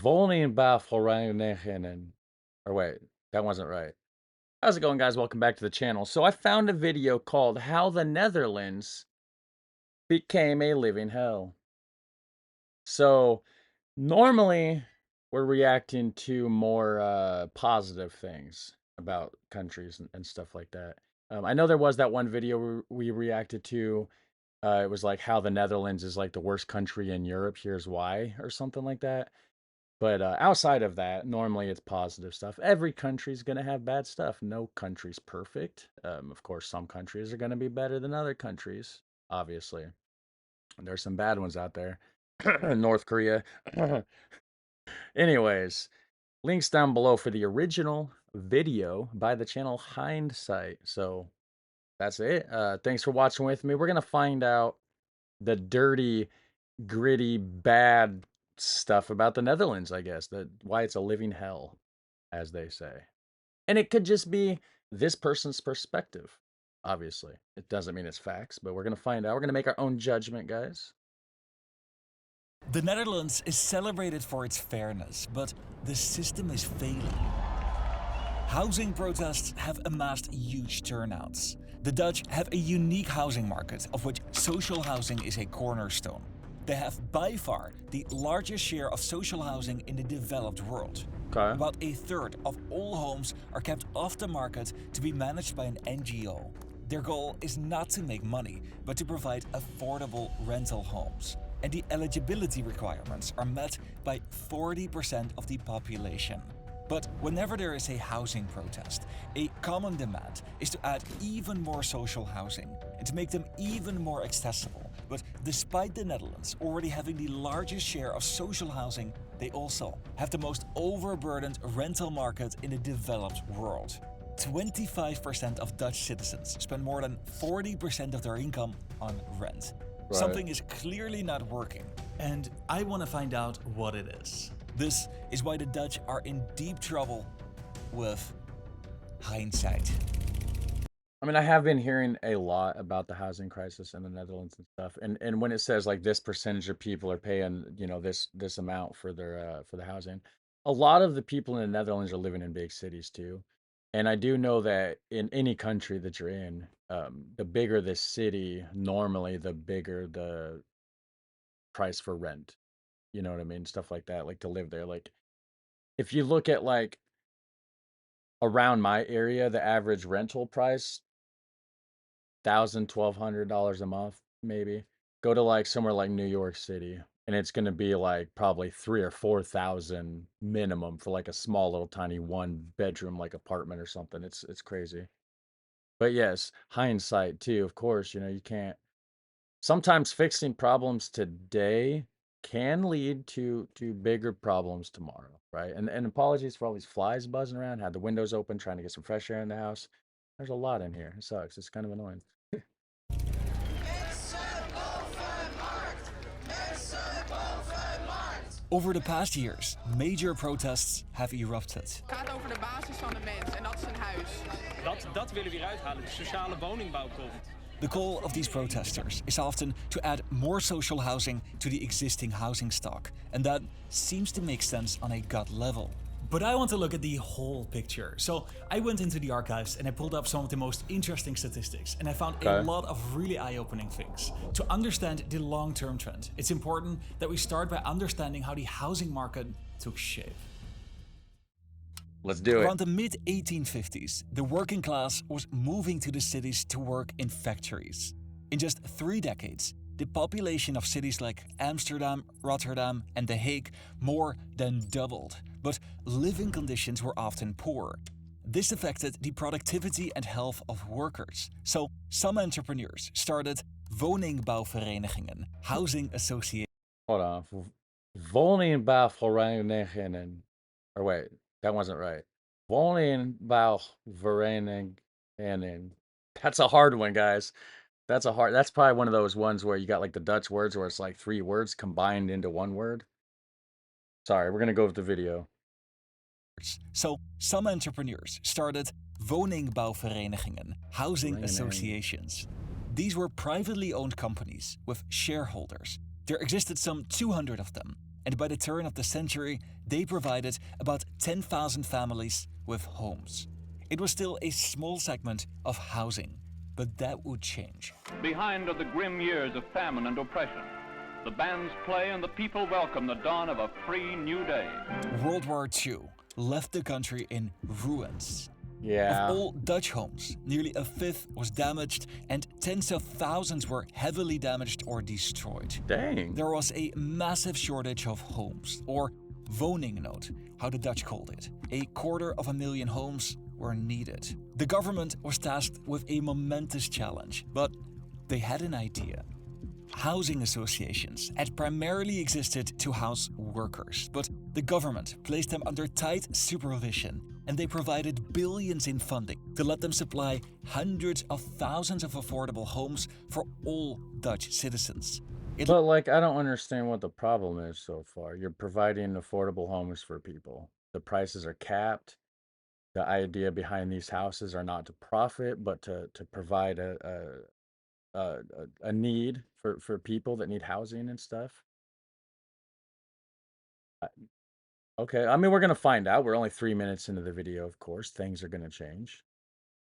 Woningbouwverenigingen. Or wait, that wasn't right. How's it going, guys? Welcome back to the channel. So I found a video called How the Netherlands Became a Living Hell. So normally we're reacting to more positive things about countries and stuff like that. I know there was that one video we reacted to. It was like how the Netherlands is like the worst country in Europe. Here's why, or something like that. But outside of that, normally it's positive stuff. Every country's going to have bad stuff. No country's perfect. Of course, some countries are going to be better than other countries, obviously. There's some bad ones out there. North Korea. Anyways, links down below for the original video by the channel Hindsight. So that's it. Thanks for watching with me. We're going to find out the dirty, gritty, bad stuff about the Netherlands, I guess. Why it's a living hell, as they say. And it could just be this person's perspective. Obviously, it doesn't mean it's facts, but we're going to find out. We're going to make our own judgment, guys. The Netherlands is celebrated for its fairness, but the system is failing. Housing protests have amassed huge turnouts. The Dutch have a unique housing market, of which social housing is a cornerstone. They have by far the largest share of social housing in the developed world. Okay. About a third of all homes are kept off the market to be managed by an NGO. Their goal is not to make money, but to provide affordable rental homes. And the eligibility requirements are met by 40% of the population. But whenever there is a housing protest, a common demand is to add even more social housing and to make them even more accessible. But despite the Netherlands already having the largest share of social housing, they also have the most overburdened rental market in the developed world. 25% of Dutch citizens spend more than 40% of their income on rent. Right. Something is clearly not working, and I want to find out what it is. This is why the Dutch are in deep trouble with hindsight. I mean, I have been hearing a lot about the housing crisis in the Netherlands and stuff. And when it says like this percentage of people are paying, this amount for their for the housing, a lot of the people in the Netherlands are living in big cities too. And I do know that in any country that you're in, the bigger the city, normally the bigger the price for rent. You know what I mean? Stuff like that, like to live there. Like if you look at like around my area, the average rental price, $1,000, $1,200 a month, maybe. Go to like somewhere like New York City, and it's gonna be like probably 3 or 4 thousand minimum for like a small little tiny 1 bedroom like apartment or something. It's crazy. But yes, hindsight too, of course, you can't sometimes fixing problems today can lead to bigger problems tomorrow, right? And apologies for all these flies buzzing around. Had the windows open trying to get some fresh air in the house. There's a lot in here. It sucks. It's kind of annoying. Over the past years, major protests have erupted. Het gaat over de basis van de mens en dat is een huis. Dat willen we eruit halen. De sociale woningbouw komt. The goal of these protesters is often to add more social housing to the existing housing stock, and that seems to make sense on a gut level. But I want to look at the whole picture. So I went into the archives and I pulled up some of the most interesting statistics, and I found a lot of really eye-opening things. To understand the long-term trend, it's important that we start by understanding how the housing market took shape. Let's do it. Around the mid-1850s, the working class was moving to the cities to work in factories. In just 3 decades, the population of cities like Amsterdam, Rotterdam, and The Hague more than doubled. But living conditions were often poor. This affected the productivity and health of workers. So some entrepreneurs started woningbouwverenigingen, housing associations. Hold on. Woningbouwverenigingen. Or wait, that wasn't right. Woningbouwverenigingen. That's a hard one, guys. That's probably one of those ones where you got like the Dutch words where it's like 3 words combined into 1 word. Sorry, we're going to go with the video. So some entrepreneurs started woningbouwverenigingen, housing associations. These were privately owned companies with shareholders. There existed some 200 of them, and by the turn of the century, they provided about 10,000 families with homes. It was still a small segment of housing, but that would change. Behind are the grim years of famine and oppression. The bands play and the people welcome the dawn of a free new day. World War II left the country in ruins. Yeah. Of all Dutch homes, nearly a fifth was damaged and tens of thousands were heavily damaged or destroyed. Dang. There was a massive shortage of homes, or woningnood, how the Dutch called it. 250,000 homes were needed. The government was tasked with a momentous challenge, but they had an idea. Housing associations had primarily existed to house workers, but the government placed them under tight supervision, and they provided billions in funding to let them supply hundreds of thousands of affordable homes for all Dutch citizens. But like, I don't understand what the problem is so far. You're providing affordable homes for people. The prices are capped. The idea behind these houses are not to profit, but to provide a need for people that need housing and stuff. Okay, I mean, we're gonna find out. We're only 3 minutes into the video, of course. Things are gonna change.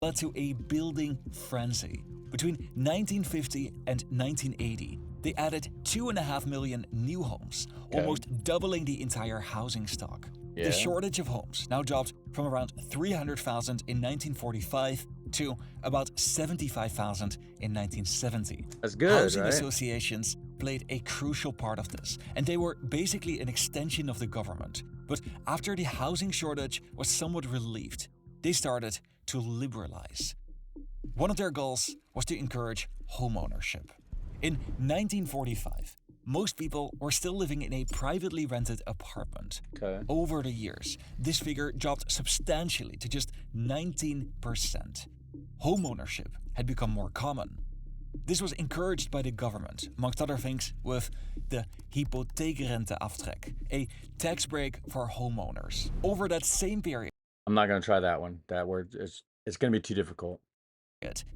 Led to a building frenzy. Between 1950 and 1980, they added 2.5 million new homes, almost doubling the entire housing stock. Yeah. The shortage of homes now dropped from around 300,000 in 1945 to about 75,000 in 1970. That's good, Housing right? associations played a crucial part of this, and they were basically an extension of the government. But after the housing shortage was somewhat relieved, they started to liberalize. One of their goals was to encourage homeownership. In 1945, most people were still living in a privately rented apartment. Okay. Over the years, this figure dropped substantially to just 19%. Homeownership had become more common. This was encouraged by the government, amongst other things, with the hypotheekrenteaftrek, a tax break for homeowners. Over that same period, I'm not gonna try that one. That word is it's gonna be too difficult.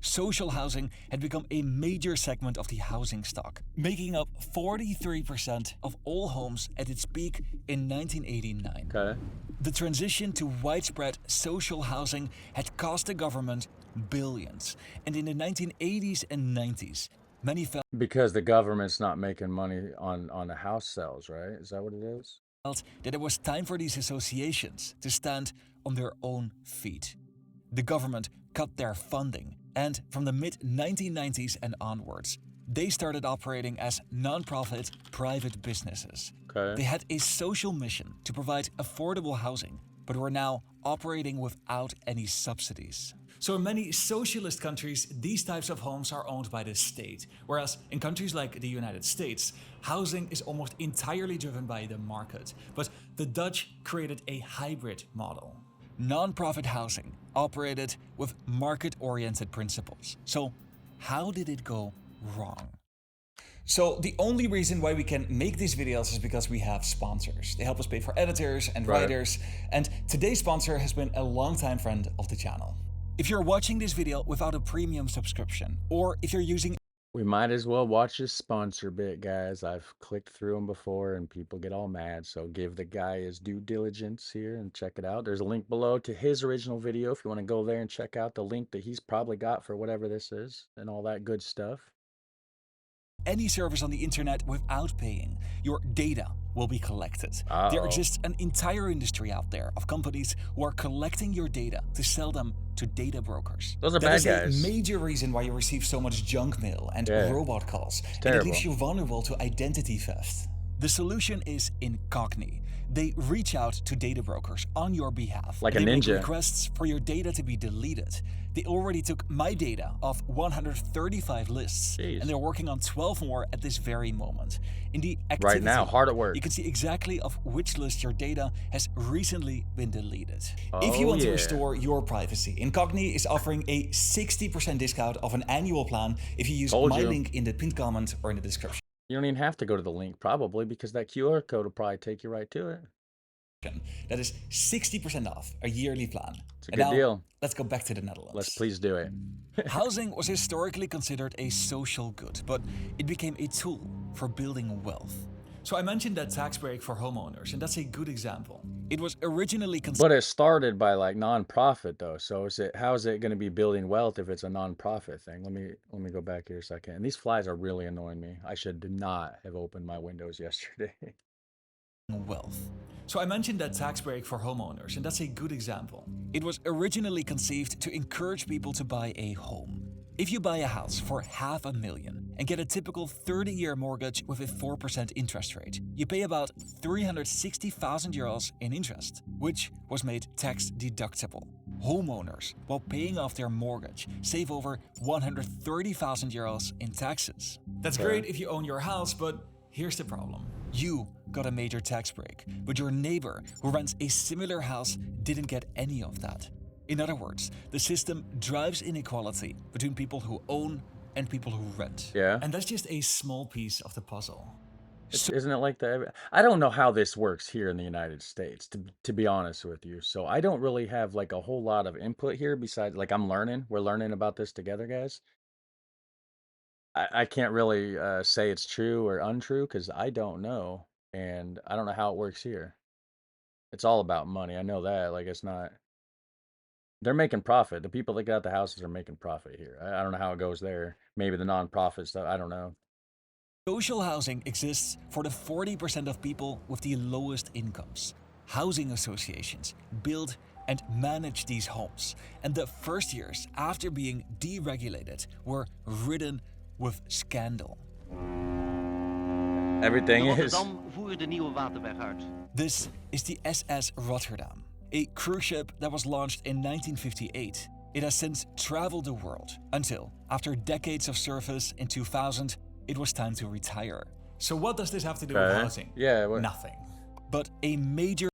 social housing had become a major segment of the housing stock, making up 43% of all homes at its peak in 1989. Okay. The transition to widespread social housing had cost the government billions, and in the 1980s and 90s, many felt Because the government's not making money on the house sales, right? Is that what it is? that it was time for these associations to stand on their own feet. The government cut their funding, and from the mid-1990s and onwards, they started operating as non-profit private businesses. Okay. They had a social mission to provide affordable housing, but were now operating without any subsidies. So in many socialist countries, these types of homes are owned by the state, whereas in countries like the United States, housing is almost entirely driven by the market. But the Dutch created a hybrid model. Non-profit housing operated with market-oriented principles. So how did it go wrong? So the only reason why we can make these videos is because we have sponsors. They help us pay for editors and Right. writers. And today's sponsor has been a longtime friend of the channel. If you're watching this video without a premium subscription, or if you're using We might as well watch this sponsor bit, guys. I've clicked through them before and people get all mad. So give the guy his due diligence here and check it out. There's a link below to his original video if you want to go there and check out the link that he's probably got for whatever this is and all that good stuff. any service on the internet without paying, your data will be collected. There exists an entire industry out there of companies who are collecting your data to sell them to data brokers. Those are That bad is guys. a major reason why you receive so much junk mail and robot calls. And it terrible. leaves you vulnerable to identity theft. The solution is Incogni. They reach out to data brokers on your behalf. Like a They make ninja. requests for your data to be deleted. They already took my data off 135 lists, Jeez. and they're working on 12 more at this very moment. In the activity, Right now, hard at work. you can see exactly of which list your data has recently been deleted. If you want to yeah. restore your privacy, Incogni is offering a 60% discount of an annual plan if you use Told my you. link in the pinned comment or in the description. You don't even have to go to the link, probably, because that QR code will probably take you right to it. That is 60% off a yearly plan. It's a And good now, deal. let's go back to the Netherlands. Let's please do it. Housing was historically considered a social good, but it became a tool for building wealth. So I mentioned that tax break for homeowners, and that's a good example. It was originally But it started by like nonprofit though. So how is it going to be building wealth if it's a nonprofit thing? Let me go back here a second. And these flies are really annoying me. I should not have opened my windows yesterday. wealth. So I mentioned that tax break for homeowners, and that's a good example. It was originally conceived to encourage people to buy a home. If you buy a house for $500,000 and get a typical 30-year mortgage with a 4% interest rate, you pay about €360,000 in interest, which was made tax deductible. Homeowners, while paying off their mortgage, save over €130,000 in taxes. That's great if you own your house, but here's the problem. You got a major tax break, but your neighbor who rents a similar house didn't get any of that. In other words, the system drives inequality between people who own and people who rent. Yeah. And that's just a small piece of the puzzle. Isn't it like that? I don't know how this works here in the United States, to be honest with you. So I don't really have like a whole lot of input here besides like we're learning about this together, guys. I can't really say it's true or untrue because I don't know. And I don't know how it works here. It's all about money. I know that. Like it's not. They're making profit. The people that got the houses are making profit here. I don't know how it goes there. Maybe the nonprofit stuff. I don't know. Social housing exists for the 40% of people with the lowest incomes. Housing associations build and manage these homes, and the first years after being deregulated were ridden with scandal. Everything is. Rotterdam voeren de nieuwe waterweg uit. This is the SS Rotterdam, a cruise ship that was launched in 1958. It has since traveled the world until, after decades of service in 2000, it was time to retire. So what does this have to do with housing? Yeah. Nothing. But a major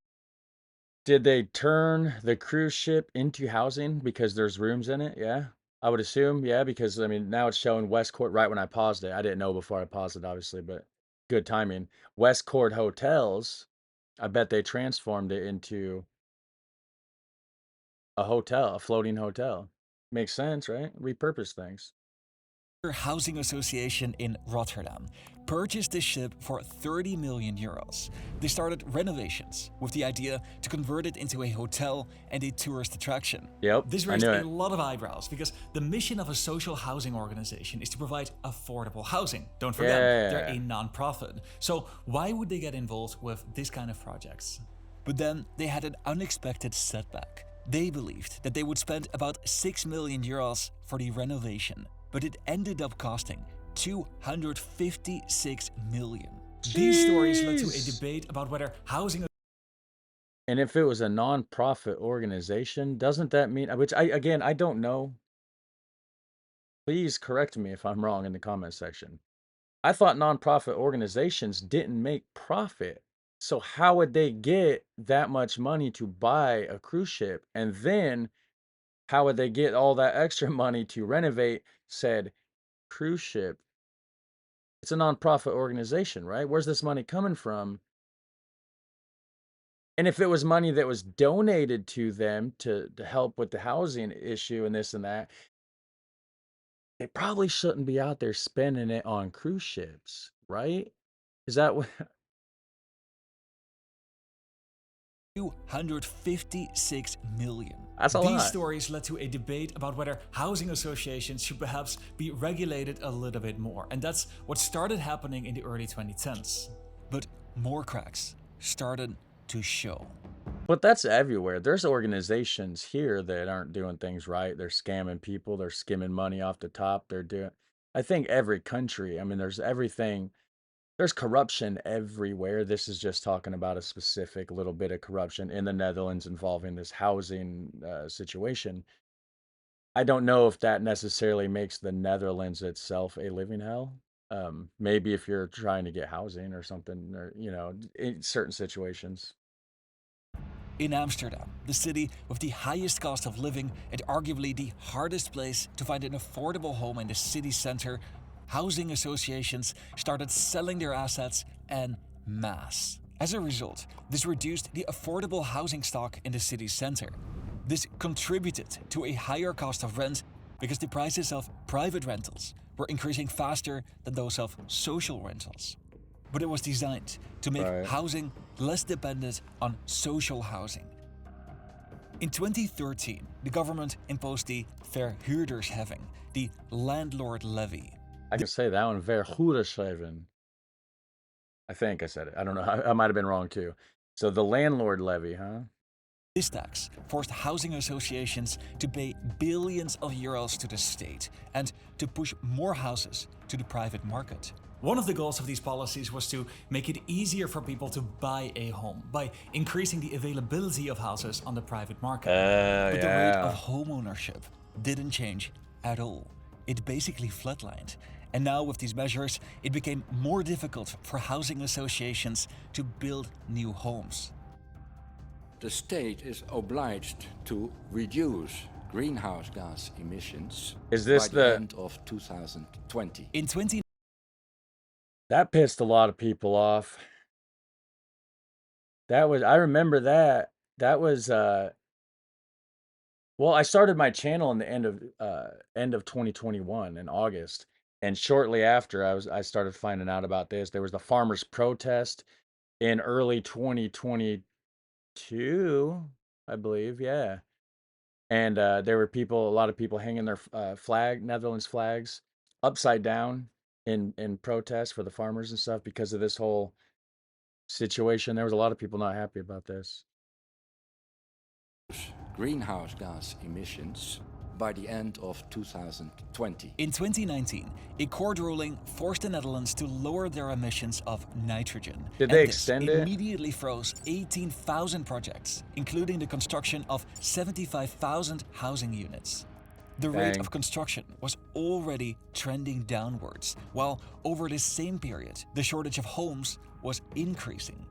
Did they turn the cruise ship into housing because there's rooms in it? Yeah. I would assume, yeah, because I mean, now it's showing Westcourt right when I paused it. I didn't know before I paused it, obviously, but good timing. Westcourt Hotels, I bet they transformed it into a hotel, a floating hotel. Makes sense, right? Repurpose things. housing association in Rotterdam purchased this ship for €30 million. They started renovations with the idea to convert it into a hotel and a tourist attraction. Yep, This I raised knew a it. lot of eyebrows because the mission of a social housing organization is to provide affordable housing. Don't forget, they're a non-profit. So why would they get involved with this kind of projects? But then they had an unexpected setback. They believed that they would spend about €6 million for the renovation, but it ended up costing $256 million. These stories led to a debate about whether housing. And if it was a non-profit organization, doesn't that mean, which I don't know. Please correct me if I'm wrong in the comment section. I thought non-profit organizations didn't make profit. So how would they get that much money to buy a cruise ship? And then how would they get all that extra money to renovate said cruise ship? It's a non-profit organization, right? Where's this money coming from? And if it was money that was donated to them to help with the housing issue and this and that, they probably shouldn't be out there spending it on cruise ships, right? Is that what? $256 million. That's a These lot. stories led to a debate about whether housing associations should perhaps be regulated a little bit more. And that's what started happening in the early 2010s. But more cracks started to show. But that's everywhere. There's organizations here that aren't doing things right. They're scamming people. They're skimming money off the top. I think every country, I mean, there's everything. There's corruption everywhere. This is just talking about a specific little bit of corruption in the Netherlands involving this housing situation. I don't know if that necessarily makes the Netherlands itself a living hell. Maybe if you're trying to get housing or something, or, in certain situations. In Amsterdam, the city with the highest cost of living and arguably the hardest place to find an affordable home in the city center, housing associations started selling their assets en masse. As a result, this reduced the affordable housing stock in the city center. This contributed to a higher cost of rent because the prices of private rentals were increasing faster than those of social rentals. but it was designed to make housing less dependent on social housing. In 2013, the government imposed the verhuurdersheffing, the landlord levy. I can say that one, verhuurdersheffing. I think I said it. I don't know. I might have been wrong too. So the landlord levy, huh? This tax forced housing associations to pay billions of euros to the state and to push more houses to the private market. One of the goals of these policies was to make it easier for people to buy a home by increasing the availability of houses on the private market. But the rate of homeownership didn't change at all. It basically flatlined. And now with these measures, it became more difficult for housing associations to build new homes. The state is obliged to reduce greenhouse gas emissions by the end of 2020. In 2019, that pissed a lot of people off. I remember that. That was well, I started my channel in the end of 2021 in August. And shortly after I started finding out about this. There was the farmers' protest in early 2022, I believe, yeah. And there were a lot of people hanging their Netherlands flags upside down in protest for the farmers and stuff because of this whole situation. There was a lot of people not happy about this. Greenhouse gas emissions by the end of 2020. In 2019, a court ruling forced the Netherlands to lower their emissions of nitrogen. Did they extend it? Immediately froze 18,000 projects, including the construction of 75,000 housing units. The rate of construction was already trending downwards, while over this same period, the shortage of homes was increasing.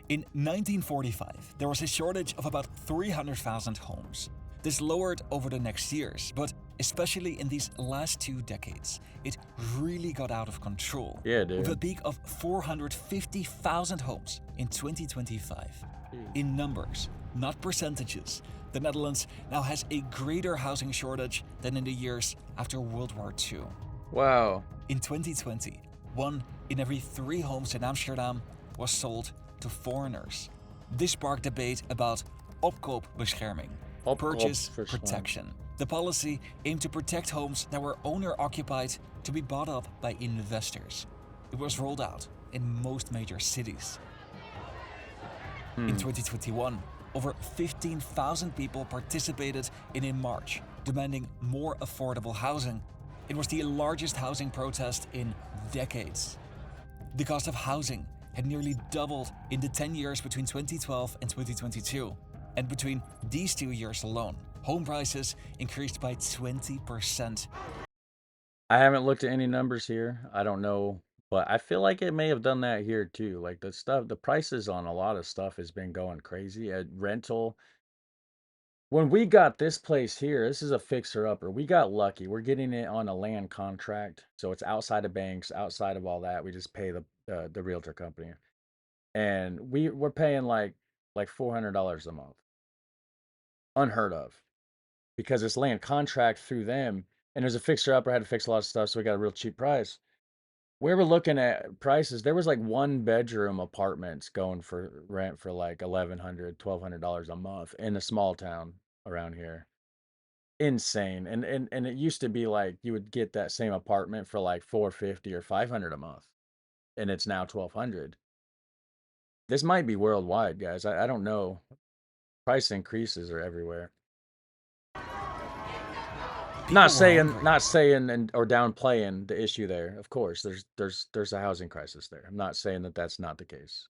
In 1945, there was a shortage of about 300,000 homes. This lowered over the next years, but especially in these last 2 decades, it really got out of control. Yeah, dude. With a peak of 450,000 homes in 2025. In numbers, not percentages, the Netherlands now has a greater housing shortage than in the years after World War II. Wow. In 2020, 1 in every 3 homes in Amsterdam was sold to foreigners. This sparked debate about opkoopbescherming, purchase protection. The policy aimed to protect homes that were owner-occupied to be bought up by investors. It was rolled out in most major cities. In 2021, over 15,000 people participated in a march demanding more affordable housing. It was the largest housing protest in decades. The cost of housing had nearly doubled in the 10 years between 2012 and 2022. And between these 2 years alone, home prices increased by 20%. I haven't looked at any numbers here. I don't know, but I feel like it may have done that here too. Like the prices on a lot of stuff has been going crazy. At rental, when we got this place here, this is a fixer-upper. We got lucky. We're getting it on a land contract, so it's outside of banks, outside of all that. We just pay the realtor company, and we're paying like $400 a month. Unheard of, because it's land contract through them, and there's a fixer-upper. Had to fix a lot of stuff, so we got a real cheap price. We were looking at prices. There was like 1-bedroom apartments going for rent for like $1,100, $1,200 a month in a small town around here. Insane. And it used to be like you would get that same apartment for like $450 or $500 a month, and it's now $1,200. This might be worldwide, guys. I don't know. Price increases are everywhere. Not saying or downplaying the issue there. Of course, there's a housing crisis there. I'm not saying that that's not the case.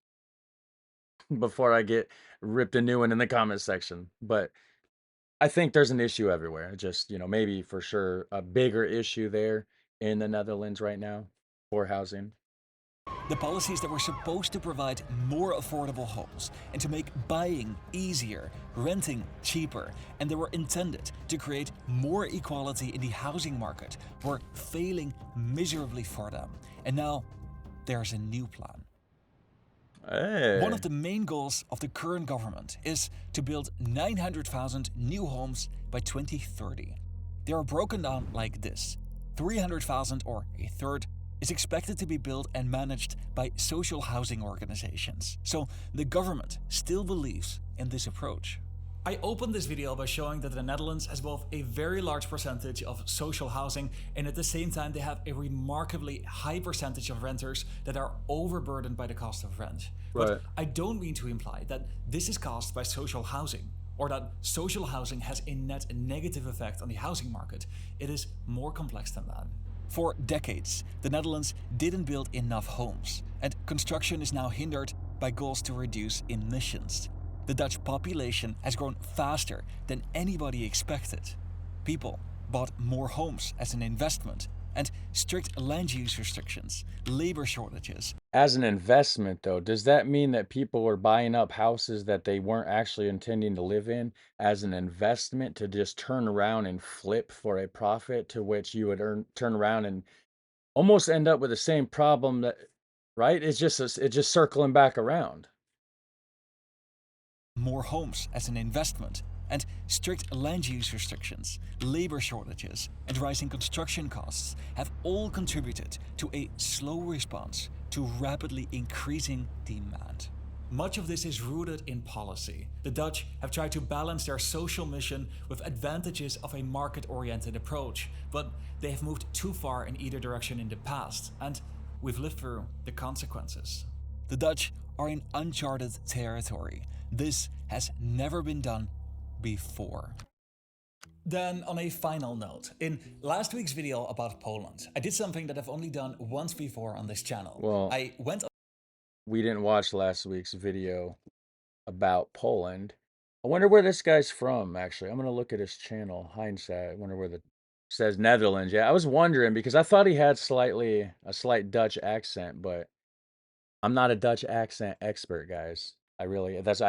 Before I get ripped a new one in the comment section, but I think there's an issue everywhere. Just, maybe for sure a bigger issue there in the Netherlands right now for housing. The policies that were supposed to provide more affordable homes and to make buying easier, renting cheaper, and they were intended to create more equality in the housing market were failing miserably for them. And now there's a new plan. Hey. One of the main goals of the current government is to build 900,000 new homes by 2030. They are broken down like this: 300,000, or a third, is expected to be built and managed by social housing organizations. So the government still believes in this approach. I opened this video by showing that the Netherlands has both a very large percentage of social housing and at the same time they have a remarkably high percentage of renters that are overburdened by the cost of rent. Right. But I don't mean to imply that this is caused by social housing or that social housing has a net negative effect on the housing market. It is more complex than that. For decades, the Netherlands didn't build enough homes, and construction is now hindered by goals to reduce emissions. The Dutch population has grown faster than anybody expected. People bought more homes as an investment, and strict land use restrictions, labor shortages. As an investment, though, does that mean that people were buying up houses that they weren't actually intending to live in as an investment to just turn around and flip for a profit, to which you would turn around and almost end up with the same problem that, right? It's just circling back around. More homes as an investment, and strict land use restrictions, labor shortages, and rising construction costs have all contributed to a slow response to rapidly increasing demand. Much of this is rooted in policy. The Dutch have tried to balance their social mission with advantages of a market-oriented approach, but they have moved too far in either direction in the past, and we've lived through the consequences. The Dutch are in uncharted territory. This has never been done before. Then on a final note, in last week's video about Poland, I did something that I've only done once before on this channel. Well, we didn't watch last week's video about Poland. I wonder where this guy's from, actually. I'm going to look at his channel, Hindsight. I wonder where the says Netherlands. Yeah, I was wondering because I thought he had a slight Dutch accent, but I'm not a Dutch accent expert, guys. I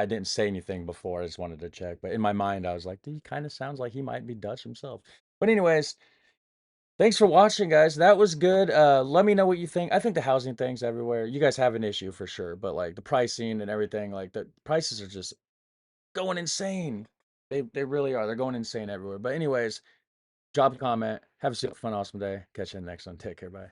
didn't say anything before. I just wanted to check. But in my mind, I was like, he kind of sounds like he might be Dutch himself. But anyways, thanks for watching, guys. That was good. Let me know what you think. I think the housing thing's everywhere. You guys have an issue for sure, but like the pricing and everything, like the prices are just going insane. They really are. They're going insane everywhere. But anyways, drop a comment. Have a super fun, awesome day. Catch you in the next one. Take care. Bye.